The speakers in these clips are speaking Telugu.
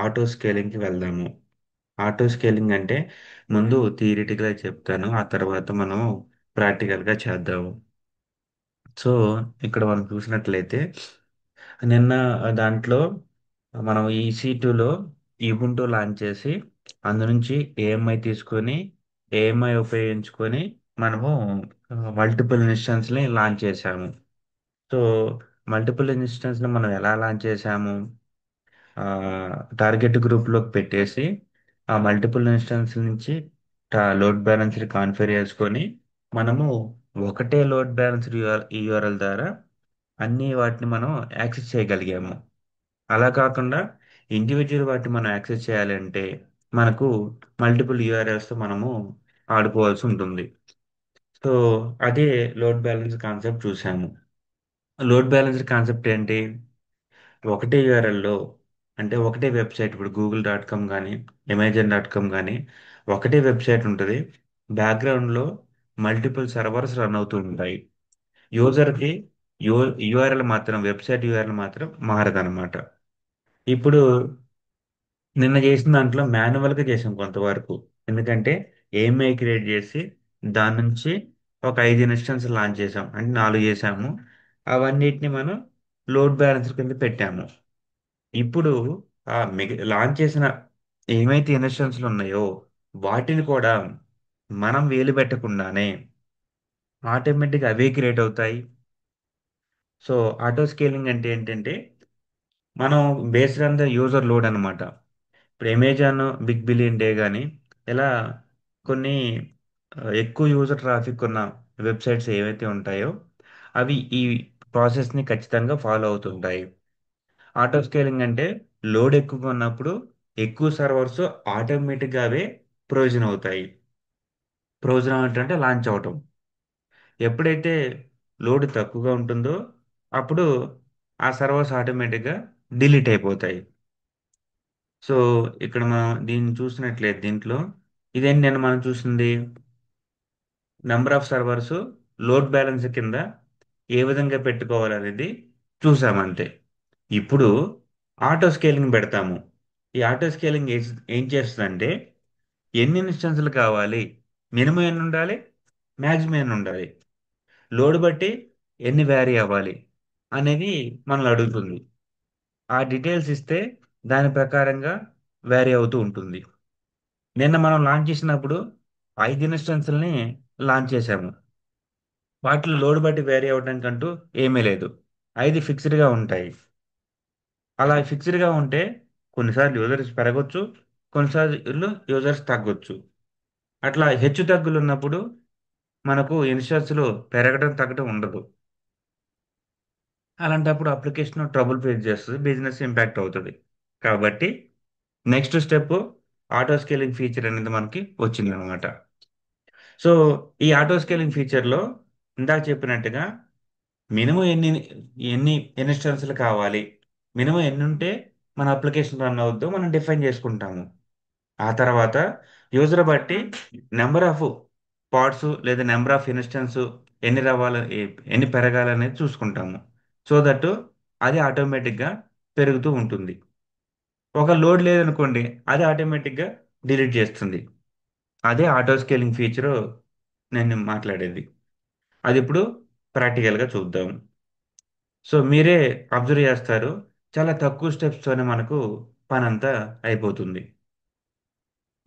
ఆటో స్కేలింగ్కి వెళ్దాము. ఆటో స్కేలింగ్ అంటే ముందు థియరిటికల్గా చెప్తాను, ఆ తర్వాత మనం ప్రాక్టికల్గా చేద్దాము. సో ఇక్కడ మనం చూసినట్లయితే నిన్న దాంట్లో మనం EC2లో ఈబుంటూ లాంచ్ చేసి అందు నుంచి ఏఎంఐ తీసుకొని ఏఎంఐ ఉపయోగించుకొని మనము మల్టిపుల్ ఇన్స్టెన్స్ని లాంచ్ చేసాము. సో మల్టిపుల్ ఇన్స్టెన్స్ని మనం ఎలా లాంచ్ చేసాము? టార్గెట్ గ్రూప్లోకి పెట్టేసి ఆ మల్టిపుల్ ఇన్స్టెన్స్ నుంచి లోడ్ బ్యాలెన్స్ని కాన్ఫిగర్ చేసుకొని మనము ఒకటే లోడ్ బ్యాలెన్స్ యూఆర్ఎల్ ద్వారా అన్ని వాటిని మనం యాక్సెస్ చేయగలిగాము. అలా కాకుండా ఇండివిజువల్ వాటిని మనం యాక్సెస్ చేయాలంటే మనకు మల్టిపుల్ యూఆర్ఎల్స్తో మనము ఆడుకోవాల్సి ఉంటుంది. సో అదే లోడ్ బ్యాలెన్స్ కాన్సెప్ట్ చూసాము. లోడ్ బ్యాలెన్స్ కాన్సెప్ట్ ఏంటి? ఒకటే యూఆర్ఎల్లో, అంటే ఒకటే వెబ్సైట్, ఇప్పుడు google.com కానీ amazon.com కానీ ఒకటే వెబ్సైట్ ఉంటుంది. బ్యాక్గ్రౌండ్లో మల్టిపుల్ సర్వర్స్ రన్ అవుతూ ఉంటాయి. యూజర్కి యూ యూఆర్ఎల్ మాత్రం, వెబ్సైట్ యూఆర్ఎల్ మాత్రం మారదనమాట. ఇప్పుడు నిన్న చేసిన దాంట్లో మాన్యువల్గా చేసాం కొంతవరకు. ఎందుకంటే ఏఎంఐ క్రియేట్ చేసి దాని నుంచి ఒక 5 ఇన్స్టెన్స్ లాంచ్ చేసాం, అంటే 4 చేసాము. అవన్నిటిని మనం లోడ్ బ్యాలెన్సర్ కింద పెట్టాము. ఇప్పుడు లాంచ్ చేసిన ఏమైతే ఇన్స్టెన్స్లు ఉన్నాయో వాటిని కూడా మనం వేలు పెట్టకుండానే ఆటోమేటిక్గా అవే క్రియేట్ అవుతాయి. సో ఆటో స్కేలింగ్ అంటే ఏంటంటే మనం based on the user load అనమాట. ఇప్పుడు అమెజాన్ బిగ్ బిలియన్ డే కానీ ఇలా కొన్ని ఎక్కువ యూజర్ ట్రాఫిక్ ఉన్న వెబ్సైట్స్ ఏవైతే ఉంటాయో అవి ఈ ప్రాసెస్ని ఖచ్చితంగా ఫాలో అవుతుంటాయి. ఆటో స్కేలింగ్ అంటే లోడ్ ఎక్కువగా ఉన్నప్పుడు ఎక్కువ సర్వర్స్ ఆటోమేటిక్గా అవే ప్రొవిజన్ అవుతాయి. ప్రొవిజన్ అంటే లాంచ్ అవటం. ఎప్పుడైతే లోడ్ తక్కువగా ఉంటుందో అప్పుడు ఆ సర్వర్స్ ఆటోమేటిక్గా డిలీట్ అయిపోతాయి. సో ఇక్కడ మనం దీన్ని చూసినట్లయితే దీంట్లో ఇదేంటి, నేను మనం చూసింది number of servers load balance కింద ఏ విధంగా పెట్టుకోవాలనేది చూసామంతే. ఇప్పుడు ఆటో స్కేలింగ్ పెడతాము. ఈ ఆటో స్కేలింగ్ ఏం చేస్తుందంటే ఎన్ని ఇన్స్టెన్సులు కావాలి, మినిమం ఎన్ని ఉండాలి, మ్యాక్సిమం ఎన్ని ఉండాలి, లోడ్ బట్టి ఎన్ని వ్యారీ అవ్వాలి అనేది మనల్ని అడుగుతుంది. ఆ డీటెయిల్స్ ఇస్తే దాని ప్రకారంగా వ్యారీ అవుతూ ఉంటుంది. నిన్న మనం లాంచ్ చేసినప్పుడు 5 ఇన్స్టెన్సుల్ని లాంచ్ చేశాము. వాటిలో లోడ్ బట్టి వేరీ అవ్వడానికి అంటూ ఏమీ లేదు. 5 ఫిక్స్డ్గా ఉంటాయి. అలా ఫిక్స్డ్గా ఉంటే కొన్నిసార్లు యూజర్స్ పెరగచ్చు, కొన్నిసార్లు యూజర్స్ తగ్గొచ్చు. అట్లా హెచ్చు తగ్గులు ఉన్నప్పుడు మనకు ఇన్స్టెన్స్లో పెరగడం తగ్గడం ఉండదు. అలాంటప్పుడు అప్లికేషన్ ట్రబుల్ ఫేస్ చేస్తుంది, బిజినెస్ ఇంపాక్ట్ అవుతుంది. కాబట్టి next step auto scaling feature అనేది మనకి వచ్చింది అనమాట. సో ఈ ఆటో స్కేలింగ్ ఫీచర్లో ఇందాక చెప్పినట్టుగా మినిమం ఎన్ని ఎన్ని ఇన్స్టెన్స్లు కావాలి, మినిమం ఎన్ని ఉంటే మన అప్లికేషన్ రన్ అవుద్దో మనం డిఫైన్ చేసుకుంటాము. ఆ తర్వాత యూజర్ బట్టి నెంబర్ ఆఫ్ పాడ్స్ లేదా నెంబర్ ఆఫ్ ఇన్స్టెన్స్ ఎన్ని రావాలి, ఎన్ని పెరగాలనేది చూసుకుంటాము. సో దట్ అది ఆటోమేటిక్గా పెరుగుతూ ఉంటుంది. ఒక లోడ్ లేదనుకోండి, అది ఆటోమేటిక్గా డిలీట్ చేస్తుంది. అదే ఆటో స్కేలింగ్ ఫీచరు నేను మాట్లాడేది. అది ఇప్పుడు ప్రాక్టికల్గా చూద్దాం. సో మీరే అబ్జర్వ్ చేస్తారు, చాలా తక్కువ స్టెప్స్తోనే మనకు పని అంతా అయిపోతుంది.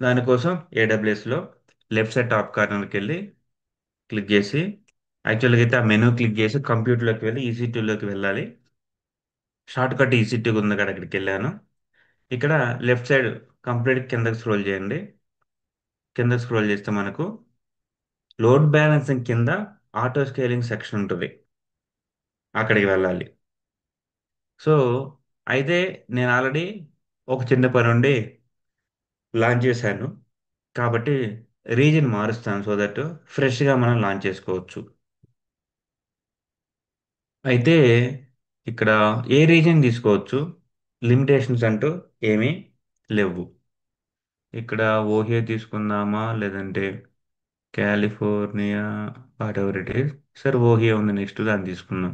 దానికోసం ఏడబ్ల్యూఎస్లో లెఫ్ట్ సైడ్ టాప్ కార్నర్కి వెళ్ళి క్లిక్ చేసి, యాక్చువల్గా అయితే ఆ మెనూ క్లిక్ చేసి కంప్యూటర్లోకి వెళ్ళి EC2లోకి వెళ్ళాలి. షార్ట్ కట్ EC2 ఉంది కదా, అక్కడికి వెళ్ళాను. ఇక్కడ లెఫ్ట్ సైడ్ కంప్లీట్ కిందకి స్క్రోల్ చేయండి. కిందకి స్క్రోల్ చేస్తే మనకు లోడ్ బ్యాలెన్సింగ్ కింద ఆటో స్కేలింగ్ సెక్షన్ ఉంటుంది, అక్కడికి వెళ్ళాలి. సో అయితే నేను ఆల్రెడీ ఒక చిన్న పని ఉండి లాంచ్ చేశాను, కాబట్టి రీజన్ మారుస్తాను సో దట్ ఫ్రెష్గా మనం లాంచ్ చేసుకోవచ్చు. అయితే ఇక్కడ ఏ రీజన్ తీసుకోవచ్చు, లిమిటేషన్స్ అంటూ ఏమీ లేవు. ఇక్కడ ఓహియో తీసుకుందామా లేదంటే California, what ever it is. సరే ఓహియో ఉంది, నెక్స్ట్ దాన్ని తీసుకుందాం.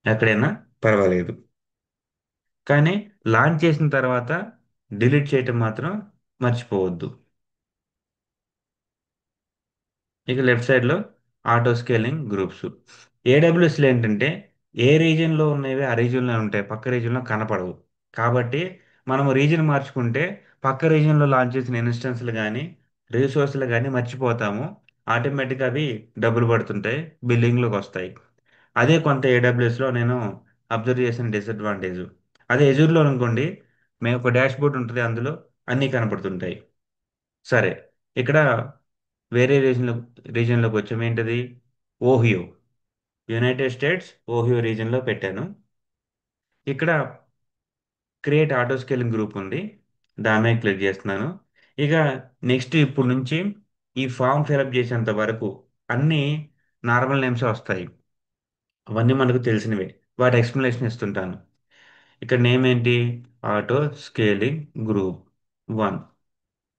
ఎక్కడైనా పర్వాలేదు. కానీ లాంచ్ చేసిన తర్వాత డిలీట్ చేయటం మాత్రం మర్చిపోవద్దు. ఇక లెఫ్ట్ సైడ్లో ఆటో స్కేలింగ్ గ్రూప్స్. ఏడబ్ల్యూఎస్లు ఏంటంటే ఏ రీజియన్లో ఉన్నవి ఆ రీజియన్లో ఉంటాయి, పక్క రీజియన్లో కనపడవు. కాబట్టి మనము రీజియన్ మార్చుకుంటే పక్క రీజియన్లో లాంచ్ చేసిన ఇన్స్టెన్స్లు కానీ రిసోర్స్లు కానీ మర్చిపోతాము. ఆటోమేటిక్గా అవి డబ్బులు పడుతుంటాయి, బిల్లింగ్లోకి వస్తాయి. అదే కొంత ఏడబ్ల్యూఎస్లో నేను అబ్జర్వ్ చేసిన డిసడ్వాంటేజ్. అదే ఎజూర్లో అనుకోండి, మేము ఒక డాష్ బోర్డ్ ఉంటుంది, అందులో అన్నీ కనపడుతుంటాయి. సరే, ఇక్కడ వేరే రీజియన్లోకి వచ్చాము. ఏంటది? ఓహియో. యునైటెడ్ స్టేట్స్ ఓహియో రీజియన్లో పెట్టాను. ఇక్కడ క్రియేట్ ఆటో స్కేలింగ్ గ్రూప్ ఉంది, దాని మీద క్లిక్ చేస్తున్నాను. ఇక నెక్స్ట్ ఇప్పుడు నుంచి ఈ ఫామ్ ఫిలప్ చేసేంత వరకు అన్ని నార్మల్ నేమ్స్ వస్తాయి. అవన్నీ మనకు తెలిసినవే, వాటి ఎక్స్ప్లెనేషన్ ఇస్తుంటాను. ఇక్కడ నేమ్ ఏంటి? Auto scaling group 1.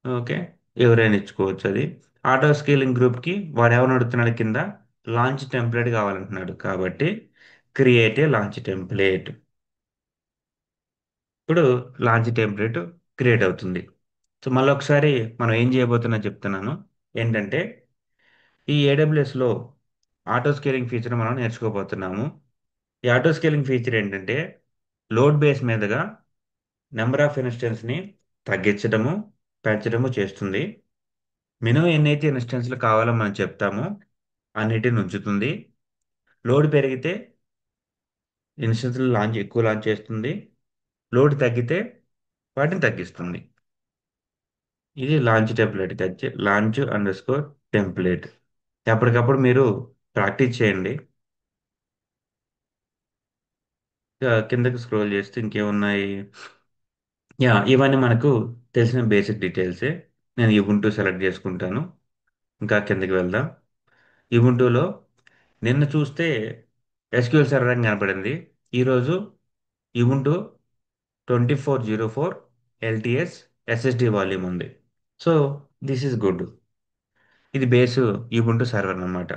ఓకే, ఎవరైనా ఇచ్చుకోవచ్చు అది. ఆటో స్కేలింగ్ గ్రూప్కి వాడు ఎవరు అడుగుతున్నాడు కింద? లాంచ్ టెంప్లెట్ కావాలంటున్నాడు, కాబట్టి క్రియేట్ ఏ లాంచ్ టెంప్లెట్. ఇప్పుడు లాంచ్ టెంప్లెట్ క్రియేట్ అవుతుంది. సో మళ్ళీ ఒకసారి మనం ఏం చేయబోతున్నా చెప్తున్నాను. ఏంటంటే ఈ ఏడబ్ల్యూఎస్లో ఆటో స్కేలింగ్ ఫీచర్ మనం నేర్చుకోబోతున్నాము. ఈ ఆటో స్కేలింగ్ ఫీచర్ ఏంటంటే లోడ్ బేస్ మీదుగా నెంబర్ ఆఫ్ ఇన్స్టెన్స్ని తగ్గించడము, పెంచడము చేస్తుంది. మినిమం ఎన్నైతే ఇన్స్టెన్స్లు కావాలో మనం చెప్తామో అన్నిటిని ఉంచుతుంది. లోడ్ పెరిగితే ఇన్స్టెన్స్లు ఎక్కువ లాంచ్ చేస్తుంది. లోడ్ తగ్గితే వాటిని తగ్గిస్తుంది. ఇది లాంచ్ టెంప్లెట్ వచ్చి లాంచ్ అండర్ స్కోర్ టెంప్లెట్. ఎప్పటికప్పుడు మీరు ప్రాక్టీస్ చేయండి. ఇక కిందకి స్క్రోల్ చేస్తే ఇంకేమున్నాయి? యా, ఇవన్నీ మనకు తెలిసిన బేసిక్ డీటెయిల్సే. నేను Ubuntu సెలెక్ట్ చేసుకుంటాను. ఇంకా కిందకి వెళ్దాం. Ubuntuలో నిన్న చూస్తే ఎస్క్యూఎల్ సర్వర్ అని కనపడింది. ఈరోజు Ubuntu 2404 LTS SSD వాల్యూమ్ ఉంది. So this is good. ఇది బేస్ Ubuntu సర్వర్ అన్నమాట.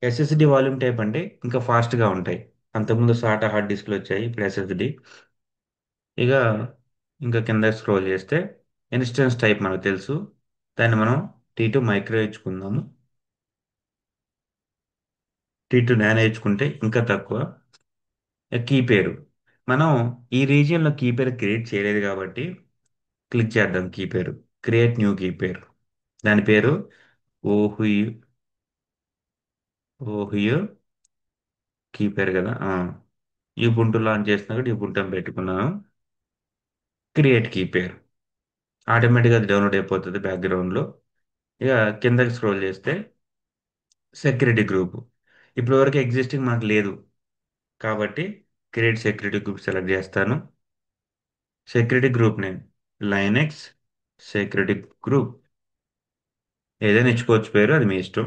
ఎస్ఎస్డి వాల్యూమ్ టైప్ అంటే ఇంకా ఫాస్ట్గా ఉంటాయి. అంతకుముందు సాటా హార్డ్ డిస్క్లు వచ్చాయి, ఇప్పుడు ఎస్ఎస్డి. ఇక ఇంకా కింద స్క్రోల్ చేస్తే ఇన్స్టెన్స్ టైప్ మనకు తెలుసు. దాన్ని మనం T2 మైక్రో ఇచ్చుకుందాము. T2 నానో ఇచ్చుకుంటే ఇంకా తక్కువ. ఇక కీ పేరు మనం ఈ రీజియన్లో కీ పేరు క్రియేట్ చేయలేదు కాబట్టి క్లిక్ చేద్దాం. కీ పేరు క్రియేట్ న్యూ కీ పేరు. దాని పేరు ఓహుయు. ఓహుయు కీ పేరు కదా. ఈ బుంటు లాంచ్ చేసినా కూడా ఈ బుంటం పెట్టుకున్నాను. క్రియేట్ కీ పేరు ఆటోమేటిక్గా అది డౌన్లోడ్ అయిపోతుంది బ్యాక్గ్రౌండ్లో. ఇక కిందకి స్క్రోల్ చేస్తే సెక్యూరిటీ గ్రూప్ ఇప్పుడు వరకు ఎగ్జిస్టింగ్ మనకు లేదు, కాబట్టి క్రియేట్ సెక్యూరిటీ గ్రూప్ సెలెక్ట్ చేస్తాను. Security group name Linux security group. ఏదైనా ఇచ్చుకోవచ్చు పేరు, అది మీ ఇష్టం.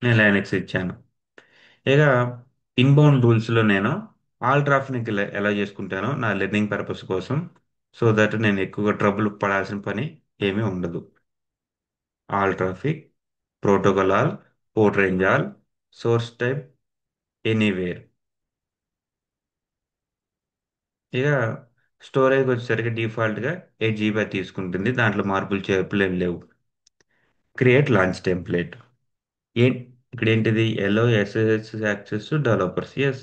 నేను లైనెక్స్ ఇచ్చాను. ఇక ఇన్బౌండ్ రూల్స్లో నేను ఆల్ ట్రాఫిక్ ఎలా చేసుకుంటానో నా లెర్నింగ్ పర్పస్ కోసం, సో దట్ నేను ఎక్కువగా ట్రబుల్ పడాల్సిన పని ఏమీ ఉండదు. All traffic, protocol all, port range all, source type anywhere. ఇక స్టోరేజ్ వచ్చేసరికి డిఫాల్ట్గా 8 GB తీసుకుంటుంది, దాంట్లో మార్పులు చేర్పులు ఏం లేవు. Create launch template. ఏ ఇక్కడ ఏంటిది? Allow SSH access developers. Yes.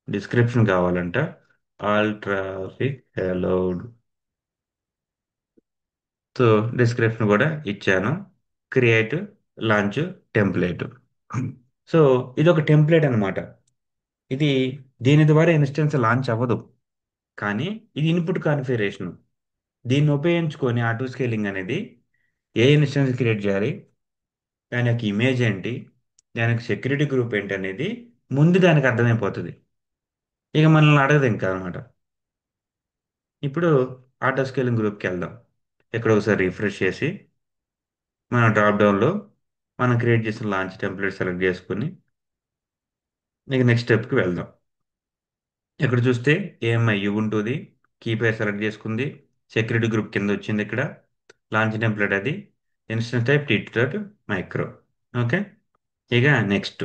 Description కావాలంట. All traffic allowed. So description కూడా ఇచ్చాను. Create launch template. సో ఇది ఒక టెంప్లెట్ అన్నమాట. ఇది దీని ద్వారా ఇన్స్టెన్స్ లాంచ్ అవ్వదు, కానీ ఇది ఇన్పుట్ కాన్ఫిగరేషన్. దీన్ని ఉపయోగించుకొని ఆటో స్కేలింగ్ అనేది ఏ ఇన్స్టెన్స్ క్రియేట్ చేయాలి, దాని యొక్క ఇమేజ్ ఏంటి, దానికి సెక్యూరిటీ గ్రూప్ ఏంటి అనేది ముందు దానికి అర్థమైపోతుంది. ఇక మనల్ని అడగదు ఇంకా అనమాట. ఇప్పుడు ఆటో స్కేలింగ్ గ్రూప్కి వెళ్దాం. ఇక్కడ ఒకసారి రిఫ్రెష్ చేసి మన డ్రాప్ డౌన్లో మనం క్రియేట్ చేసిన లాంచ్ టెంప్లెట్ సెలెక్ట్ చేసుకుని ఇక నెక్స్ట్ స్టెప్కి వెళ్దాం. ఇక్కడ చూస్తే ఏఎంఐ యుబుంటూది కీపేర్ సెలెక్ట్ చేసుకుంది. సెక్యూరిటీ గ్రూప్ కింద వచ్చింది. ఇక్కడ లాంచ్ టెంప్లెట్ అది ఇన్స్టెన్స్ టైప్ టీ2 మైక్రో. ఓకే, ఇక నెక్స్ట్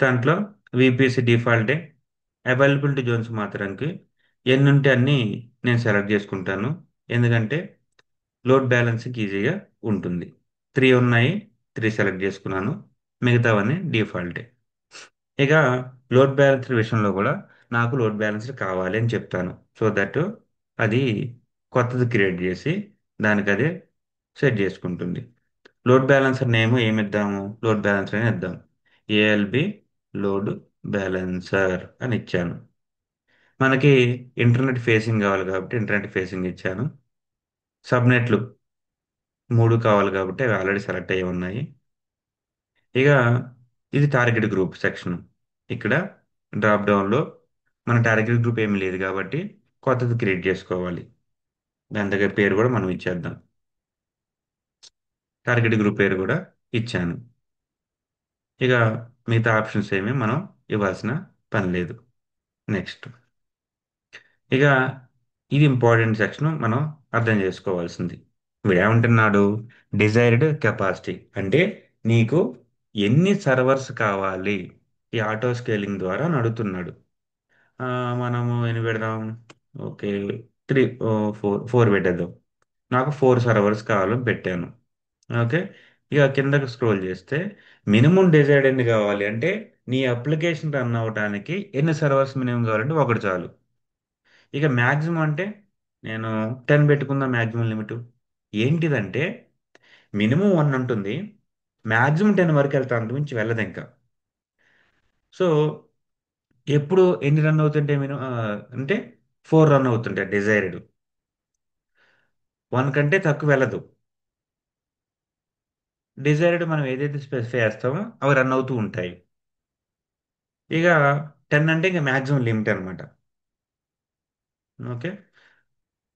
దాంట్లో విపిసి డిఫాల్టే. అవైలబిలిటీ జోన్స్ మాత్రానికి ఎన్ని ఉంటే అన్ని నేను సెలెక్ట్ చేసుకుంటాను. ఎందుకంటే లోడ్ బ్యాలెన్సింగ్ ఈజీగా ఉంటుంది. త్రీ ఉన్నాయి, త్రీ సెలెక్ట్ చేసుకున్నాను. మిగతావన్నీ డిఫాల్టే. ఇక లోడ్ బ్యాలెన్సర్ విషయంలో కూడా నాకు లోడ్ బ్యాలెన్సర్ కావాలి అని చెప్తాను. సో దట్ అది కొత్తది క్రియేట్ చేసి దానికి అదే సెట్ చేసుకుంటుంది. లోడ్ బ్యాలెన్సర్ నేమ్ ఏమిద్దాము? లోడ్ బ్యాలెన్సర్ అని ఇద్దాం. ఏఎల్బి లోడ్ బ్యాలెన్సర్ అని ఇచ్చాను. మనకి ఇంటర్నెట్ ఫేసింగ్ కావాలి కాబట్టి ఇంటర్నెట్ ఫేసింగ్ ఇచ్చాను. సబ్నెట్లు మూడు కావాలి కాబట్టి అవి ఆల్రెడీ సెలెక్ట్ అయ్యి ఉన్నాయి. ఇక ఇది టార్గెట్ గ్రూప్ సెక్షన్. ఇక్కడ డ్రాప్ డౌన్లో మన టార్గెట్ గ్రూప్ ఏమీ లేదు కాబట్టి కొత్తది క్రియేట్ చేసుకోవాలి. దాని దగ్గర పేరు కూడా మనం ఇచ్చేద్దాం. టార్గెట్ గ్రూప్ పేరు కూడా ఇచ్చాను. ఇక మిగతా ఆప్షన్స్ ఏమీ మనం ఇవ్వాల్సిన పని లేదు. నెక్స్ట్, ఇక ఇది ఇంపార్టెంట్ సెక్షన్ మనం అర్థం చేసుకోవాల్సింది. వీడు ఏమంటున్నాడు? డిజైర్డ్ కెపాసిటీ అంటే నీకు ఎన్ని సర్వర్స్ కావాలి ఈ ఆటో స్కేలింగ్ ద్వారా అని అడుగుతున్నాడు. ఆ, మనము ఎన్ని పెడదాం? ఓకే, త్రీ, ఫోర్ పెట్టేద్దాం. నాకు ఫోర్ సర్వర్స్ కావాలని పెట్టాను. ఓకే. ఇక కిందకి స్క్రోల్ చేస్తే మినిమం డిజైర్డ్ ఎన్ని కావాలి అంటే నీ అప్లికేషన్ రన్ అవ్వడానికి ఎన్ని సర్వర్స్ మినిమం కావాలంటే ఒకటి చాలు. ఇక మ్యాక్సిమం అంటే నేను 10 పెట్టుకుందాం. మ్యాక్సిమం లిమిట్ ఏంటిదంటే మినిమం 1 ఉంటుంది, మ్యాక్సిమం 10 వరకు వెళ్తా, అంత మించి వెళ్ళదు ఇంకా. సో ఎప్పుడు ఎన్ని రన్ అవుతుంటే మినిమం అంటే 4 రన్ అవుతుంటాయి డిజైర్డ్. 1 కంటే తక్కువ వెళ్ళదు. డిజైర్డ్ మనం ఏదైతే స్పెసిఫై చేస్తామో అవి రన్ అవుతూ ఉంటాయి. ఇక 10 అంటే ఇంకా మ్యాక్సిమం లిమిట్ అనమాట. ఓకే.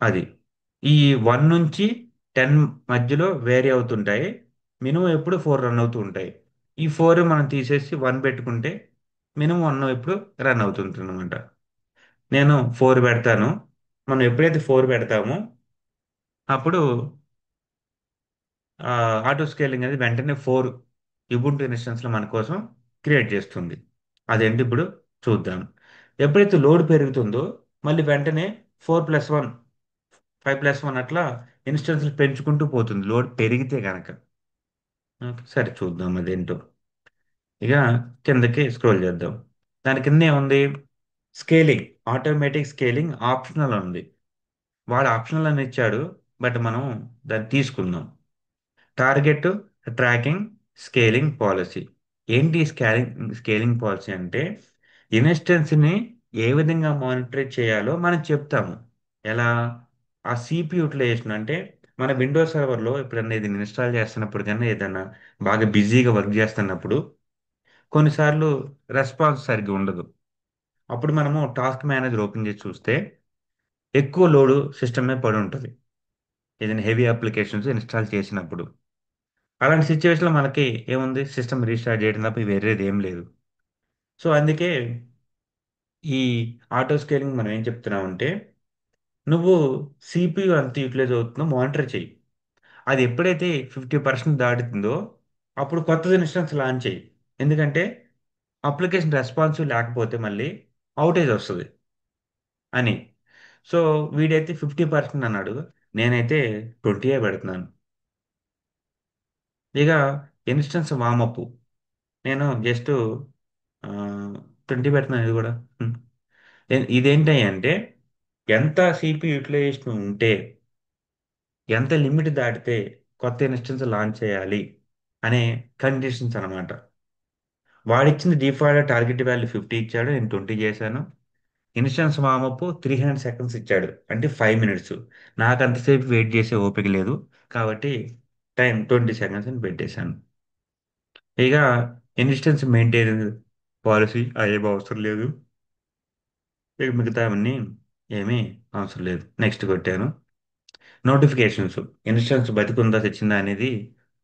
అది ఈ 1 నుంచి 10 మధ్యలో వేరీ అవుతుంటాయి. మినిమం ఎప్పుడు 4 రన్ అవుతూ ఉంటాయి. ఈ 4 మనం తీసేసి 1 పెట్టుకుంటే మినిమం 1 ఎప్పుడు రన్ అవుతుంటుంది అనమాట. నేను 4 పెడతాను. మనం ఎప్పుడైతే 4 పెడతామో అప్పుడు ఆటో స్కేలింగ్ అనేది వెంటనే 4 ఇబుంటు ఇన్స్టెన్స్లో మన కోసం క్రియేట్ చేస్తుంది. అదేంటి ఇప్పుడు చూద్దాం. ఎప్పుడైతే లోడ్ పెరుగుతుందో మళ్ళీ వెంటనే 4+1, 5+1 అట్లా ఇన్స్టెన్స్లు పెంచుకుంటూ పోతుంది లోడ్ పెరిగితే కనుక. ఓకే, సరే చూద్దాం అదేంటో. ఇక కిందకి స్క్రోల్ చేద్దాం. దాని కింద ఏముంది? స్కేలింగ్, ఆటోమేటిక్ స్కేలింగ్ ఆప్షనల్ ఉంది. వాడు ఆప్షనల్ అని ఇచ్చాడు, బట్ మనం దాన్ని తీసుకుందాం. Target tracking scaling policy. ఏంటి స్కేలింగ్ పాలసీ అంటే ఇన్స్టెన్స్ని ఏ విధంగా మానిటర్ చేయాలో మనం చెప్తాము. ఎలా? ఆ సిపి యూటిలైజేషన్ అంటే మన విండోస్ సర్వర్లో ఎప్పుడన్నా ఇది ఇన్స్టాల్ చేస్తున్నప్పుడు కానీ ఏదైనా బాగా బిజీగా వర్క్ చేస్తున్నప్పుడు కొన్నిసార్లు రెస్పాన్స్ సరిగ్గా ఉండదు. అప్పుడు మనము టాస్క్ మేనేజర్ ఓపెన్ చేసి చూస్తే ఎక్కువ లోడ్ సిస్టమ్ మీద పడి ఉంటుంది ఏదైనా హెవీ అప్లికేషన్స్ ఇన్స్టాల్ చేసినప్పుడు. అలాంటి సిచ్యువేషన్లో మనకి ఏముంది? సిస్టమ్ రీస్టార్ట్ చేయడం తప్ప వేరేది ఏం లేదు. సో అందుకే ఈ ఆటో స్కేలింగ్ మనం ఏం చెప్తున్నామంటే నువ్వు సిపియు ఎంత యూటిలైజ్ అవుతుందో మానిటర్ చెయ్యి. అది ఎప్పుడైతే 50% దాటుతుందో అప్పుడు కొత్త ఇన్స్టెన్స్ లాంచ్ చేయి. ఎందుకంటే అప్లికేషన్ రెస్పాన్సివ్ లేకపోతే మళ్ళీ అవుటేజ్ వస్తుంది అని. సో వీడైతే 50% అన్నాడు, నేనైతే 20 పెడుతున్నాను. ఇక ఇన్స్టెన్స్ వామప్ నేను జస్ట్ 20 పెడుతున్నాను. ఇది కూడా ఇదేంటి అంటే ఎంత సిపి యూటిలైజేషన్ ఉంటే ఎంత లిమిట్ దాటితే కొత్త ఇన్స్టెన్స్ లాంచ్ చేయాలి అనే కండిషన్స్ అన్నమాట. వాడిచ్చిన డిఫాల్ట్ టార్గెట్ వాల్యూ 50 ఇచ్చాడు, నేను 20 చేశాను. ఇన్స్టెన్స్ వామప్ 300 సెకండ్స్ ఇచ్చాడు అంటే 5 మినిట్స్. నాకు అంతసేపు వెయిట్ చేసే ఓపిక లేదు కాబట్టి టైం 20 సెకండ్స్ అని పెట్టేశాను. ఇక ఇన్స్టెన్స్ మెయింటైన్ పాలసీ అయ్యే అవసరం లేదు. ఇక మిగతావన్నీ ఏమీ అవసరం లేదు. నెక్స్ట్ కొట్టాను. నోటిఫికేషన్స్, ఇన్స్టెన్స్ బతికుందా తెచ్చిందా అనేది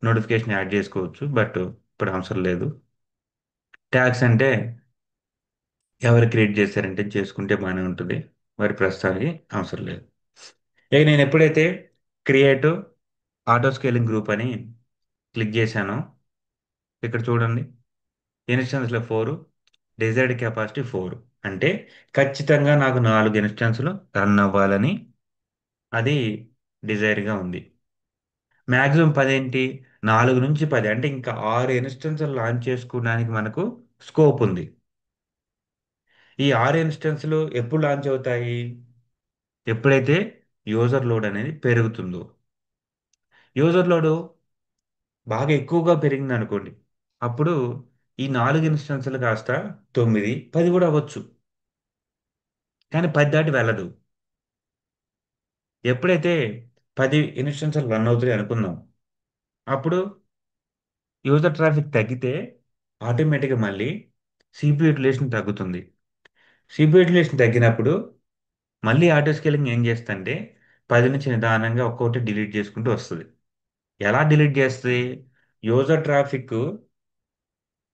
నోటిఫికేషన్ యాడ్ చేసుకోవచ్చు, బట్ ఇప్పుడు అవసరం లేదు. ట్యాగ్స్ అంటే ఎవరు క్రియేట్ చేశారంటే చేసుకుంటే బాగానే ఉంటుంది, మరి ప్రస్తుతానికి అవసరం లేదు. ఇక నేను ఎప్పుడైతే క్రియేట్ ఆటో స్కేలింగ్ గ్రూప్ అని క్లిక్ చేశానో ఇక్కడ చూడండి, ఇన్స్టెన్స్లో 4, డిజైర్డ్ కెపాసిటీ 4. అంటే ఖచ్చితంగా నాకు 4 ఇన్స్టెన్సులు రన్ అవ్వాలని అది డిజైర్గా ఉంది. మ్యాక్సిమం 10 ఏంటి? 4 నుంచి 10 అంటే ఇంకా 6 ఇన్స్టెన్సులు లాంచ్ చేసుకోవడానికి మనకు స్కోప్ ఉంది. ఈ 6 ఇన్స్టెన్సులు ఎప్పుడు లాంచ్ అవుతాయి? ఎప్పుడైతే యూజర్ లోడ్ అనేది పెరుగుతుందో. యూజర్ లోడ్ బాగా ఎక్కువగా పెరిగింది అనుకోండి. అప్పుడు ఈ 4 ఇన్స్టెన్సులు కాస్త 9, 10 కూడా అవ్వచ్చు. కానీ 10 దాటి వెళ్ళదు. ఎప్పుడైతే 10 ఇన్స్టెన్సులు రన్ అవుతాయి అనుకుందాం. అప్పుడు యూజర్ ట్రాఫిక్ తగ్గితే ఆటోమేటిక్గా మళ్ళీ సిపియు యూటిలైజేషన్ తగ్గుతుంది. సిపియు యూటిలైజేషన్ తగ్గినప్పుడు మళ్ళీ ఆటో స్కేలింగ్ ఏం చేస్తుందంటే 10 నుంచి నిదానంగా ఒక్కొక్కటి డిలీట్ చేసుకుంటూ వస్తుంది. ఎలా డిలీట్ చేస్తుంది? యూజర్ ట్రాఫిక్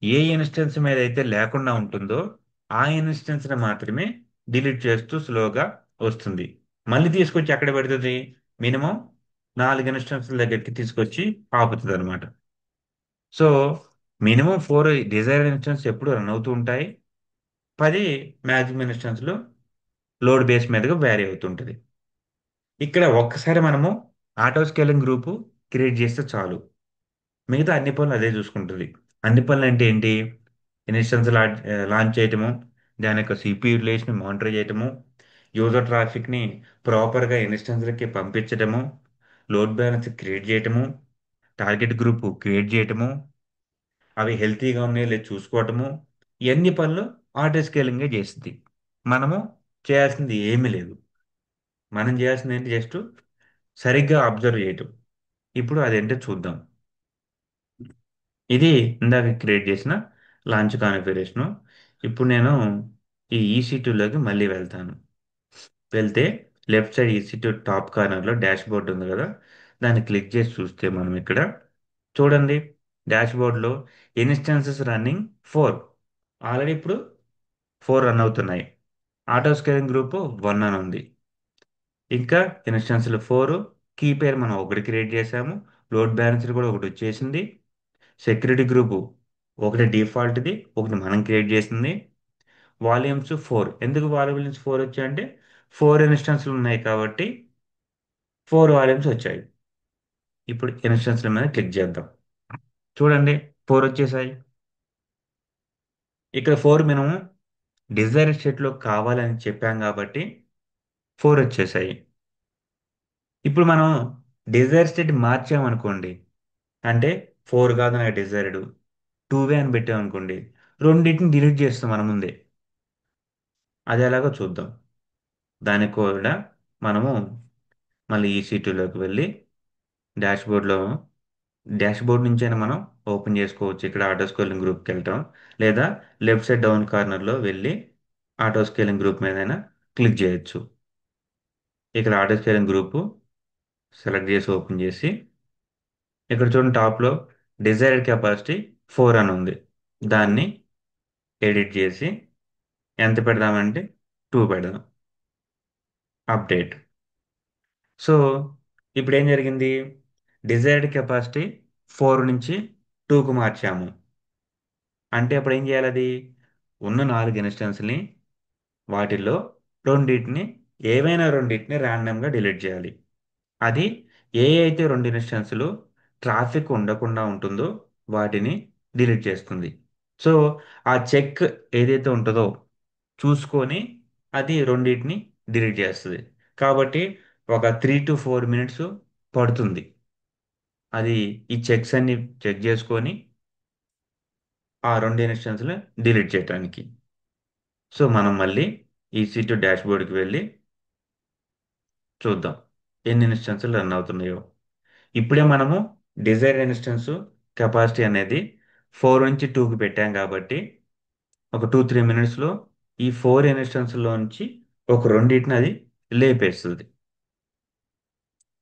ఏ ఇన్స్టెన్స్ మీద అయితే లేకుండా ఉంటుందో ఆ ఇన్స్టెన్స్ మాత్రమే డిలీట్ చేస్తూ స్లోగా వస్తుంది. మళ్ళీ తీసుకొచ్చి ఎక్కడ పెడుతుంది? మినిమం 4 ఇన్స్టెన్స్ల దగ్గరికి తీసుకొచ్చి ఆపుతుంది అనమాట. సో మినిమం 4 డిజైర్ ఇన్స్టెన్స్ ఎప్పుడు రన్ అవుతూ ఉంటాయి. 10 మ్యాక్సిమం ఇన్స్టెన్స్లు లోడ్ బేస్ మీదగా వ్యారీ అవుతుంటుంది. ఇక్కడ ఒక్కసారి మనము ఆటో స్కేలింగ్ గ్రూపు క్రియేట్ చేస్తే చాలు. మిగతా అన్ని పనులు అదే చూసుకుంటుంది. అన్ని పనులు అంటే ఏంటి? ఇన్స్టెన్స్ లాంచ్ చేయటము, దాని యొక్క సిపి యూటిలైజేషన్ మానిటర్ చేయటము, యూజర్ ట్రాఫిక్ని ప్రాపర్గా ఇన్స్టెన్స్లకి పంపించటము, లోడ్ బ్యాలెన్స్ క్రియేట్ చేయటము, టార్గెట్ గ్రూప్ క్రియేట్ చేయటము, అవి హెల్తీగా ఉన్నాయో లేదో చూసుకోవటము, ఇవన్నీ పనులు ఆటో స్కేలింగే చేస్తుంది. మనము చేయాల్సింది ఏమీ లేదు. మనం చేయాల్సింది ఏంటి? జస్ట్ సరిగ్గా అబ్జర్వ్ చేయటం. ఇప్పుడు అదేంటో చూద్దాం. ఇది ఇందాక క్రియేట్ చేసిన లాంచ్ కాన్ఫిగరేషను. ఇప్పుడు నేను ఈ EC2లోకి మళ్ళీ వెళ్తాను. వెళ్తే లెఫ్ట్ సైడ్ EC2 టాప్ కార్నర్లో డాష్ బోర్డ్ ఉంది కదా, దాన్ని క్లిక్ చేసి చూస్తే మనం ఇక్కడ చూడండి, డాష్ బోర్డ్లో ఇన్స్టెన్సెస్ రన్నింగ్ 4. ఆల్రెడీ ఇప్పుడు 4 రన్ అవుతున్నాయి. ఆటో స్కేలింగ్ గ్రూప్ 1 అని ఉంది. ఇంకా ఇన్స్టెన్స్లు 4, కీ పేరు మనం ఒకటి క్రియేట్ చేసాము, లోడ్ బ్యాలెన్సర్ కూడా ఒకటి వచ్చేసింది, సెక్యూరిటీ గ్రూపు ఒకటి డిఫాల్ట్ది, ఒకటి మనం క్రియేట్ చేసింది, వాల్యూమ్స్ 4. ఎందుకు వాల్యూమ్స్ 4 వచ్చాయంటే 4 ఇన్స్టెన్స్లు ఉన్నాయి కాబట్టి 4 వాల్యూమ్స్ వచ్చాయి. ఇప్పుడు ఇన్స్టెన్స్ల మీద క్లిక్ చేద్దాం. చూడండి, 4 వచ్చేసాయి. ఇక్కడ 4 మినిమం డిజైర్ స్టేట్లో కావాలని చెప్పాం కాబట్టి 4 వచ్చేసాయి. ఇప్పుడు మనం డిజైర్ స్టేట్ మార్చామనుకోండి, అంటే 4 కాదు నాకు డిజైర్డ్ 2 అని పెట్టామనుకోండి, రెండింటిని డిలీట్ చేస్తాం మన ముందే. అది ఎలాగో చూద్దాం. దానికి కూడా మనము మళ్ళీ EC2లోకి వెళ్ళి డాష్బోర్డ్లో డాష్బోర్డ్ నుంచి అయినా మనం ఓపెన్ చేసుకోవచ్చు. ఇక్కడ ఆటో స్కేలింగ్ గ్రూప్కి వెళ్తాం, లేదా లెఫ్ట్ సైడ్ డౌన్ కార్నర్లో వెళ్ళి ఆటో స్కేలింగ్ గ్రూప్ మీదైనా క్లిక్ చేయొచ్చు. ఇక్కడ ఆటో స్కేలింగ్ గ్రూప్ సెలెక్ట్ చేసి ఓపెన్ చేసి ఇక్కడ చూడండి, టాప్లో డిజైర్డ్ కెపాసిటీ 4 అని ఉంది. దాన్ని ఎడిట్ చేసి ఎంత పెడదామంటే 2 పెడదాం. అప్డేట్. సో ఇప్పుడు ఏం జరిగింది? డిజైర్డ్ కెపాసిటీ 4 నుంచి 2కు మార్చాము. అంటే అప్పుడు ఏం చేయాలి? అది ఉన్న 4 ఇన్స్టెన్స్ని వాటిల్లో రెండింటిని, ఏవైనా రెండింటిని ర్యాండమ్గా డిలీట్ చేయాలి. అది ఏ అయితే 2 ఇన్స్టెన్సులు ట్రాఫిక్ ఉండకుండా ఉంటుందో వాటిని డిలీట్ చేస్తుంది. సో ఆ చెక్ ఏదైతే ఉంటుందో చూసుకొని అది రెండింటిని డిలీట్ చేస్తుంది. కాబట్టి ఒక 3 to 4 minutes పడుతుంది. అది ఈ చెక్స్ అన్ని చెక్ చేసుకొని ఆ 2 ఇన్స్టెన్స్లు డిలీట్ చేయడానికి. సో మనం మళ్ళీ EC2 డాష్బోర్డ్కి వెళ్ళి చూద్దాం ఎన్ని ఇన్స్టెన్సులు రన్ అవుతున్నాయో. ఇప్పుడే మనము డిజైర్ ఇన్స్టెన్స్ కెపాసిటీ అనేది 4 నుంచి 2కి పెట్టాం కాబట్టి ఒక 2-3 minutesలో ఈ 4 ఇన్స్టెన్స్లో నుంచి ఒక రెండింటిని అది లేపేస్తుంది.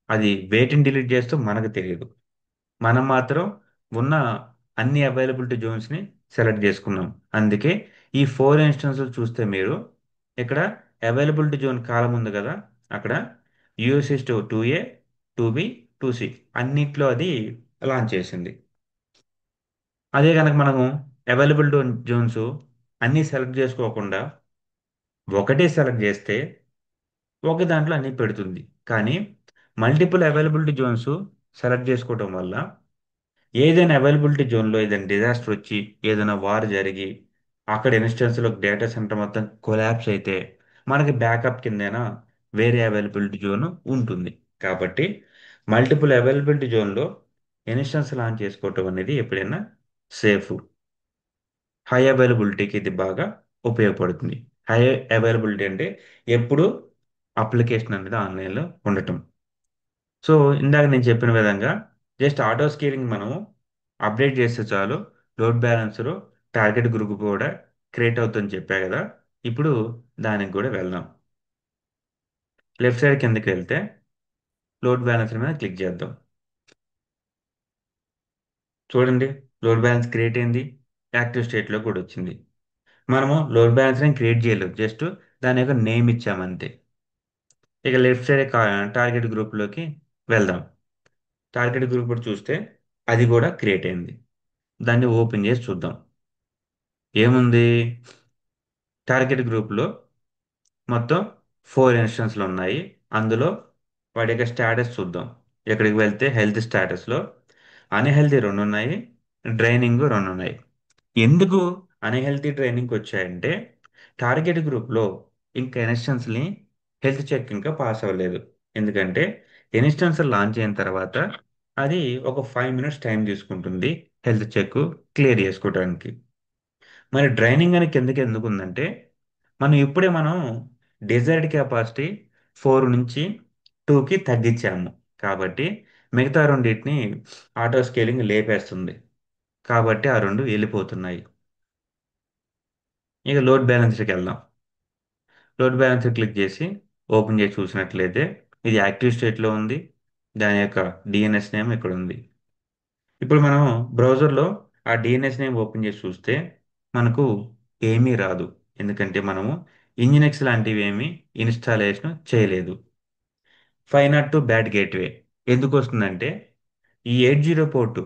అది వేటిని డిలీట్ చేస్తూ మనకు తెలియదు. మనం మాత్రం ఉన్న అన్ని అవైలబిలిటీ జోన్స్ని సెలెక్ట్ చేసుకున్నాం. అందుకే ఈ 4 ఇన్స్టెన్సులు చూస్తే మీరు ఇక్కడ అవైలబిలిటీ జోన్ కాలం ఉంది కదా, అక్కడ యూఎస్ఎస్ 2A, 2B, 2C అన్నిట్లో అది లాంచ్ చేసింది. అదే కనుక మనము అవైలబిలిటీ జోన్స్ అన్నీ సెలెక్ట్ చేసుకోకుండా ఒకటే సెలెక్ట్ చేస్తే ఒక దాంట్లో అన్ని పెడుతుంది. కానీ మల్టిపుల్ అవైలబిలిటీ జోన్స్ సెలెక్ట్ చేసుకోవడం వల్ల ఏదైనా అవైలబిలిటీ జోన్లో ఏదైనా డిజాస్టర్ వచ్చి ఏదైనా వార్ జరిగి అక్కడ ఇన్స్టెన్స్లో డేటా సెంటర్ మొత్తం కొలాప్స్ అయితే మనకి బ్యాకప్ కిందైనా వేరే అవైలబిలిటీ జోన్ ఉంటుంది. కాబట్టి మల్టిపుల్ అవైలబిలిటీ జోన్లో ఇన్స్టెన్స్ లాంచ్ చేసుకోవటం అనేది ఎప్పుడైనా సేఫ్. హై అవైలబిలిటీకి ఇది బాగా ఉపయోగపడుతుంది. హై అవైలబిలిటీ అంటే ఎప్పుడు అప్లికేషన్ అనేది ఆన్లైన్లో ఉండటం. సో ఇందాక నేను చెప్పిన విధంగా జస్ట్ ఆటో స్కేలింగ్ మనం అప్డేట్ చేస్తే చాలు, లోడ్ బ్యాలెన్సర్ టార్గెట్ గ్రూప్ కూడా క్రియేట్ అవుతుందని చెప్పా కదా. ఇప్పుడు దానికి కూడా వెళ్దాం. లెఫ్ట్ సైడ్ కిందకి వెళ్తే లోడ్ బ్యాలెన్సర్ మీద క్లిక్ చేద్దాం. చూడండి, లోడ్ బ్యాలెన్స్ క్రియేట్ అయింది, యాక్టివ్ స్టేట్లో కూడా వచ్చింది. మనము లోడ్ బ్యాలెన్సర్ క్రియేట్ చేయలేదు, జస్ట్ దాని యొక్క నేమ్ ఇచ్చామంతే. ఇక లెఫ్ట్ సైడ్ టార్గెట్ గ్రూప్లోకి వెళ్దాం. టార్గెట్ గ్రూప్ కూడా చూస్తే అది కూడా క్రియేట్ అయింది. దాన్ని ఓపెన్ చేసి చూద్దాం. ఏముంది, టార్గెట్ గ్రూప్లో మొత్తం 4 ఇన్స్టెన్స్లు ఉన్నాయి. అందులో వాటి యొక్క స్టేటస్ చూద్దాం. ఇక్కడికి వెళ్తే హెల్త్ స్టేటస్లో అన్హెల్తీ 2 ఉన్నాయి, డ్రైనింగ్ 2 ఉన్నాయి. ఎందుకు అన్హెల్తీ డ్రైనింగ్ వచ్చాయంటే టార్గెట్ గ్రూప్లో ఇంకా ఇన్స్టెన్స్ని హెల్త్ చెక్ ఇంకా పాస్ అవ్వలేదు. ఎందుకంటే ఇన్స్టెన్స్ లాంచ్ అయిన తర్వాత అది ఒక 5 మినిట్స్ టైం తీసుకుంటుంది హెల్త్ చెక్ క్లియర్ చేసుకోవడానికి. మరి డ్రైనింగ్ అని కిందకి ఎందుకు ఉందంటే మనం డిజైర్డ్ కెపాసిటీ 4 నుంచి 2కి తగ్గించాము. కాబట్టి మిగతా రెండింటిని ఆటో స్కేలింగ్ లేపేస్తుంది. కాబట్టి ఆ రెండు వెళ్ళిపోతున్నాయి. ఇక లోడ్ బ్యాలెన్స్కి వెళ్దాం. లోడ్ బ్యాలెన్స్ క్లిక్ చేసి ఓపెన్ చేసి చూసినట్లయితే ఇది యాక్టివ్ స్టేట్లో ఉంది. దాని యొక్క డిఎన్ఎస్ నేమ్ ఇక్కడ ఉంది. ఇప్పుడు మనం బ్రౌజర్లో ఆ డిఎన్ఎస్ నేమ్ ఓపెన్ చేసి చూస్తే మనకు ఏమీ రాదు. ఎందుకంటే మనము ఇంజినెక్స్ లాంటివి ఏమీ ఇన్స్టాలేషన్ చేయలేదు. 502 బ్యాట్ గేట్వే ఎందుకు వస్తుందంటే ఈ 80 పోర్టు